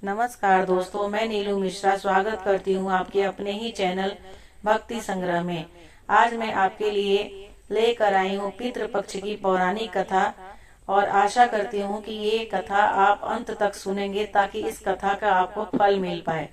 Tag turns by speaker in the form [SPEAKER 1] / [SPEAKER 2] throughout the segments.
[SPEAKER 1] नमस्कार दोस्तों, मैं नीलू मिश्रा स्वागत करती हूँ आपके अपने ही चैनल भक्ति संग्रह में। आज मैं आपके लिए लेकर आई हूँ पितृपक्ष की पौराणिक कथा और आशा करती हूँ कि ये कथा आप अंत तक सुनेंगे ताकि इस कथा का आपको फल मिल पाए।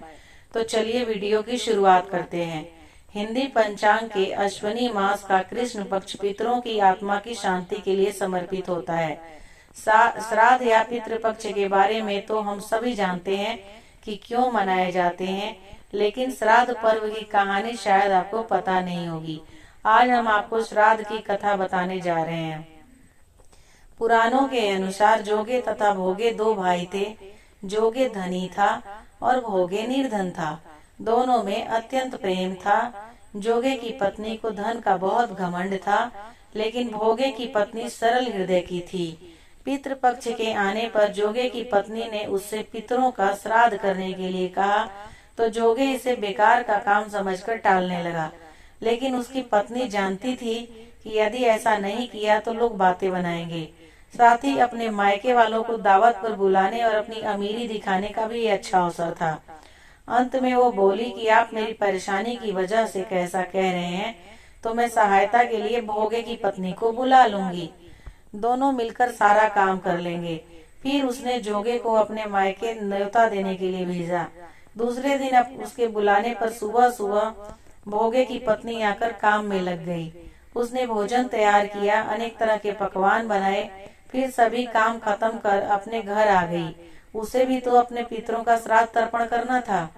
[SPEAKER 1] तो चलिए वीडियो की शुरुआत करते हैं। हिंदी पंचांग के अश्विनी मास का कृष्ण पक्ष पितरों की आत्मा की शांति के लिए समर्पित होता है। श्राद्ध या पितृपक्ष के बारे में तो हम सभी जानते हैं कि क्यों मनाए जाते हैं, लेकिन श्राद्ध पर्व की कहानी शायद आपको पता नहीं होगी। आज हम आपको श्राद्ध की कथा बताने जा रहे हैं। पुराणों के अनुसार जोगे तथा भोगे दो भाई थे। जोगे धनी था और भोगे निर्धन था। दोनों में अत्यंत प्रेम था। जोगे की पत्नी को धन का बहुत घमंड था, लेकिन भोगे की पत्नी सरल हृदय की थी। पितृपक्ष के आने पर जोगे की पत्नी ने उससे पितरों का श्राद्ध करने के लिए कहा, तो जोगे इसे बेकार का काम समझकर टालने लगा। लेकिन उसकी पत्नी जानती थी कि यदि ऐसा नहीं किया तो लोग बातें बनाएंगे। साथ ही अपने मायके वालों को दावत पर बुलाने और अपनी अमीरी दिखाने का भी अच्छा अवसर था। अंत में वो बोली कि आप मेरी परेशानी की वजह से कैसा कह रहे हैं, तो मैं सहायता के लिए भोगे की पत्नी को बुला लूंगी। दोनों मिलकर सारा काम कर लेंगे। फिर उसने जोगे को अपने मायके न्योता देने के लिए भेजा। दूसरे दिन अब उसके बुलाने पर सुबह सुबह भोगे की पत्नी आकर काम में लग गई। उसने भोजन तैयार किया, अनेक तरह के पकवान बनाए। फिर सभी काम खत्म कर अपने घर आ गई। उसे भी तो अपने पितरों का श्राद्ध तर्पण करना था।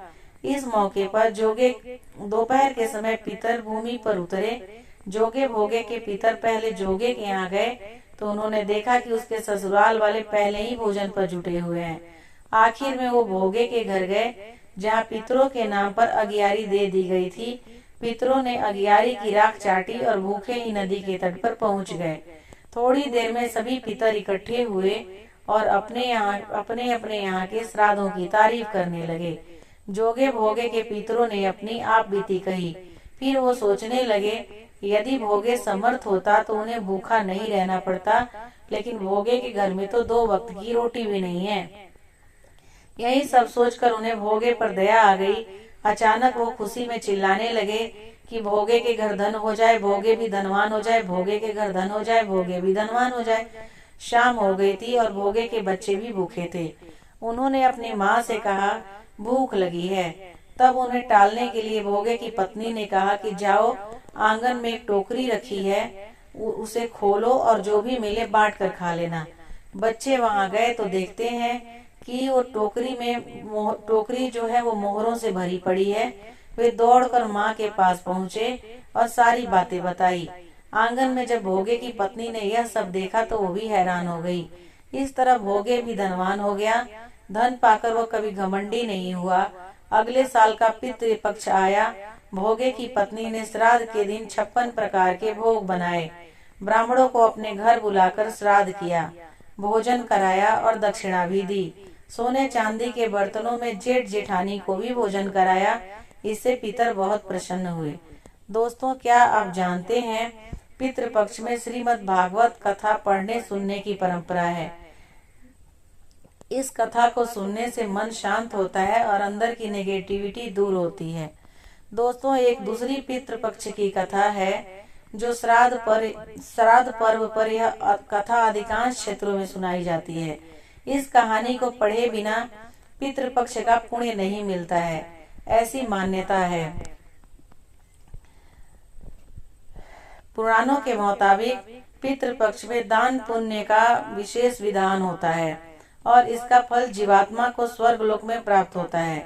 [SPEAKER 1] इस मौके पर जोगे दोपहर के समय पितर भूमि पर उतरे। जोगे भोगे के पितर पहले जोगे के यहाँ गए तो उन्होंने देखा कि उसके ससुराल वाले पहले ही भोजन पर जुटे हुए हैं। आखिर में वो भोगे के घर गए, जहाँ पितरों के नाम पर अगियारी दे दी गई थी। पितरों ने अगियारी की राख चाटी और भूखे ही नदी के तट पर पहुंच गए। थोड़ी देर में सभी पितर इकट्ठे हुए और अपने अपने यहाँ के श्राद्धों की तारीफ करने लगे। जोगे भोगे के पितरों ने अपनी आप बीती कही। फिर वो सोचने लगे, यदि भोगे समर्थ होता तो उन्हें भूखा नहीं रहना पड़ता, लेकिन भोगे के घर में तो 2 वक्त की रोटी भी नहीं है। यही सब सोचकर उन्हें भोगे पर दया आ गई। अचानक वो खुशी में चिल्लाने लगे कि भोगे के घर धन हो जाए, भोगे भी धनवान हो जाए, भोगे के घर धन हो जाए, भोगे भी धनवान हो जाए। शाम हो गई थी और भोगे के बच्चे भी भूखे थे। उन्होंने अपनी माँ से कहा, भूख लगी है। तब उन्हें टालने के लिए भोगे की पत्नी ने कहा कि जाओ, आंगन में एक टोकरी रखी है, उसे खोलो और जो भी मिले बांट कर खा लेना। बच्चे वहां गए तो देखते हैं कि वो टोकरी जो है वो मोहरों से भरी पड़ी है। वे दौड़कर माँ के पास पहुँचे और सारी बातें बताई। आंगन में जब भोगे की पत्नी ने यह सब देखा तो वो भी हैरान हो गई। इस तरह भोगे भी धनवान हो गया। धन पाकर वो कभी घमंडी नहीं हुआ। अगले साल का पितृपक्ष आया। भोगे की पत्नी ने श्राद्ध के दिन 56 प्रकार के भोग बनाए। ब्राह्मणों को अपने घर बुलाकर श्राद्ध किया, भोजन कराया और दक्षिणा भी दी। सोने चांदी के बर्तनों में जेठ जेठानी को भी भोजन कराया। इससे पितर बहुत प्रसन्न हुए। दोस्तों, क्या आप जानते हैं पितृपक्ष में श्रीमद् भागवत कथा पढ़ने सुनने की परंपरा है। इस कथा को सुनने से मन शांत होता है और अंदर की नेगेटिविटी दूर होती है। दोस्तों, एक दूसरी पितृपक्ष की कथा है जो श्राद्ध पर्व पर यह कथा अधिकांश क्षेत्रों में सुनाई जाती है। इस कहानी को पढ़े बिना पितृपक्ष का पुण्य नहीं मिलता है, ऐसी मान्यता है। पुराणों के मुताबिक पितृपक्ष में दान पुण्य का विशेष विधान होता है और इसका फल जीवात्मा को स्वर्ग लोक में प्राप्त होता है।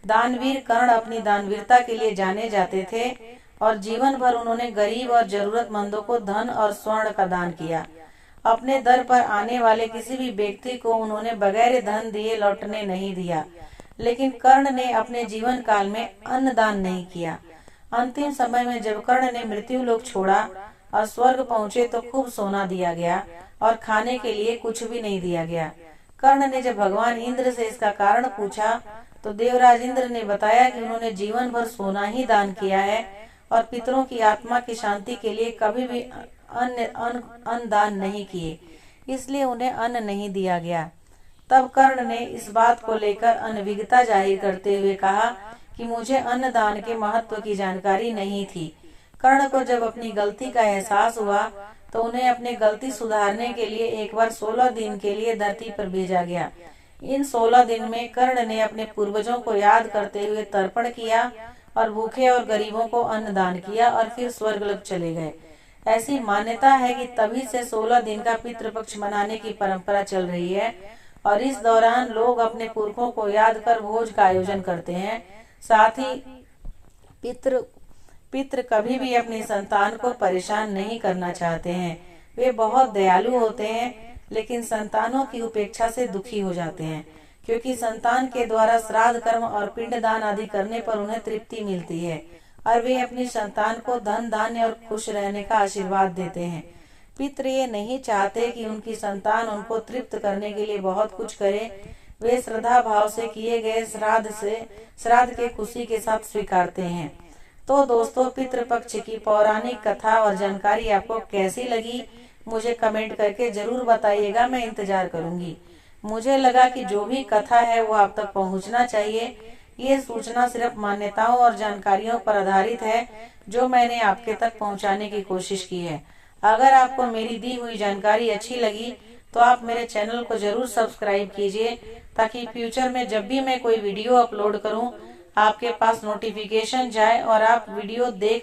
[SPEAKER 1] दानवीर कर्ण अपनी दानवीरता के लिए जाने जाते थे और जीवन भर उन्होंने गरीब और जरूरतमंदों को धन और स्वर्ण का दान किया। अपने दर पर आने वाले किसी भी व्यक्ति को उन्होंने बगैर धन दिए लौटने नहीं दिया। लेकिन कर्ण ने अपने जीवन काल में अन्न दान नहीं किया। अंतिम समय में जब कर्ण ने मृत्यु लोक छोड़ा और स्वर्ग पहुँचे तो खूब सोना दिया गया और खाने के लिए कुछ भी नहीं दिया गया। कर्ण ने जब भगवान इंद्र से इसका कारण पूछा तो देवराज इंद्र ने बताया कि उन्होंने जीवन भर सोना ही दान किया है और पितरों की आत्मा की शांति के लिए कभी भी अन्न दान नहीं किए, इसलिए उन्हें अन्न नहीं दिया गया। तब कर्ण ने इस बात को लेकर अनभिज्ञता जाहिर करते हुए कहा कि मुझे अन्नदान के महत्व की जानकारी नहीं थी। कर्ण को जब अपनी गलती का एहसास हुआ तो उन्हें अपनी गलती सुधारने के लिए एक बार 16 दिन के लिए धरती पर भेजा गया। इन 16 दिन में कर्ण ने अपने पूर्वजों को याद करते हुए तर्पण किया और भूखे और गरीबों को अन्नदान किया और फिर स्वर्गलोक चले गए। ऐसी मान्यता है कि तभी से 16 दिन का पितृपक्ष मनाने की परंपरा चल रही है और इस दौरान लोग अपने पुरखों को याद कर भोज का आयोजन करते हैं। साथ ही पितृ कभी भी अपनी संतान को परेशान नहीं करना चाहते हैं। वे बहुत दयालु होते हैं, लेकिन संतानों की उपेक्षा से दुखी हो जाते हैं, क्योंकि संतान के द्वारा श्राद्ध कर्म और पिंडदान आदि करने पर उन्हें तृप्ति मिलती है और वे अपनी संतान को धन धान्य और खुश रहने का आशीर्वाद देते हैं। पितृ ये नहीं चाहते कि उनकी संतान उनको तृप्त करने के लिए बहुत कुछ करे। वे श्रद्धा भाव से किए गए श्राद्ध के खुशी के साथ स्वीकारते हैं। तो दोस्तों, पितृपक्ष की पौराणिक कथा और जानकारी आपको कैसी लगी, मुझे कमेंट करके जरूर बताइएगा। मैं इंतजार करूंगी। मुझे लगा कि जो भी कथा है वो आप तक पहुंचना चाहिए। ये सूचना सिर्फ मान्यताओं और जानकारियों पर आधारित है जो मैंने आपके तक पहुंचाने की कोशिश की है। अगर आपको मेरी दी हुई जानकारी अच्छी लगी तो आप मेरे चैनल को जरूर सब्सक्राइब कीजिए, ताकि फ्यूचर में जब भी मैं कोई वीडियो अपलोड करूं आपके पास नोटिफिकेशन जाए और आप वीडियो देख